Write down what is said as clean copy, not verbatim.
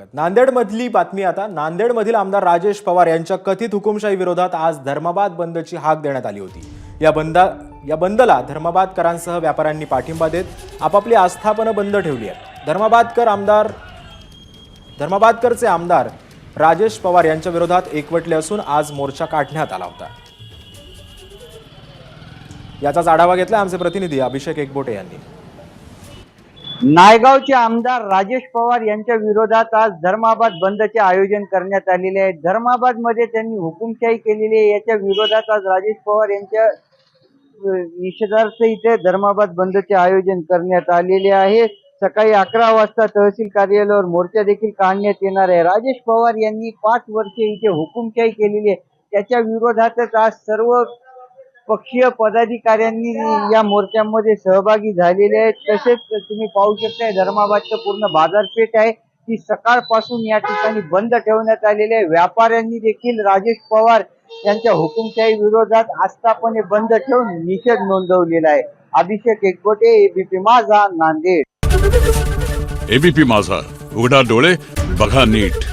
स्वागत। नांदेडमधली बातमी आता। नांदेडमधील आमदार राजेश पवार यांच्या कथित हुकुमशाही विरोधात आज धर्माबाद बंदची हाक देण्यात आली होती। या बंदला धर्माबादकरांसह व्यापाऱ्यांनी पाठिंबा देत आपापली आस्थापनं बंद ठेवली आहेत। धर्माबादकरचे आमदार राजेश पवार यांच्या विरोधात एकवटले असून आज मोर्चा काढण्यात आला होता। याचाच आढावा घेतला आमचे प्रतिनिधी अभिषेक एकबोटे यांनी। नायगावचे आमदार राजेश पवार यांच्या विरोधात आज धर्माबाद बंदचे आयोजन करण्यात आलेले आहे। धर्माबाद मध्ये त्यांनी हुकुमशाही केलेली आहे, याच्या विरोधात आज राजेश पवार यांच्या निषेधार्थ इथे धर्माबाद बंदचे आयोजन करण्यात आलेले आहे। सकाळी 11 वाजता तहसील कार्यालयावर मोर्चा देखील काढण्यात येणार आहे। राजेश पवार यांनी 5 वर्षे इथे हुकुमशाही केलेली आहे, त्याच्या विरोधातच आज सर्व पक्षीय पदाधिकाऱ्यांनी या मोर्चामध्ये सहभागी झालेले आहेत। तसेच तुम्ही पाहू शकता धर्माबादचं पूर्ण बाजारपेठ आहे ती सकाळपासून या ठिकाणी बंद ठेवण्यात आलेली आहे। व्यापाऱ्यांनी देखील राजेश पवार यांच्या हुकुमशाही विरोधात आस्थापने बंद ठेवून निषेध नोंदवलेला आहे। अभिषेक एकबोटे, एबीपी माझा, नांदेड। एबीपी माझा, उघडा डोळे बघा नीट।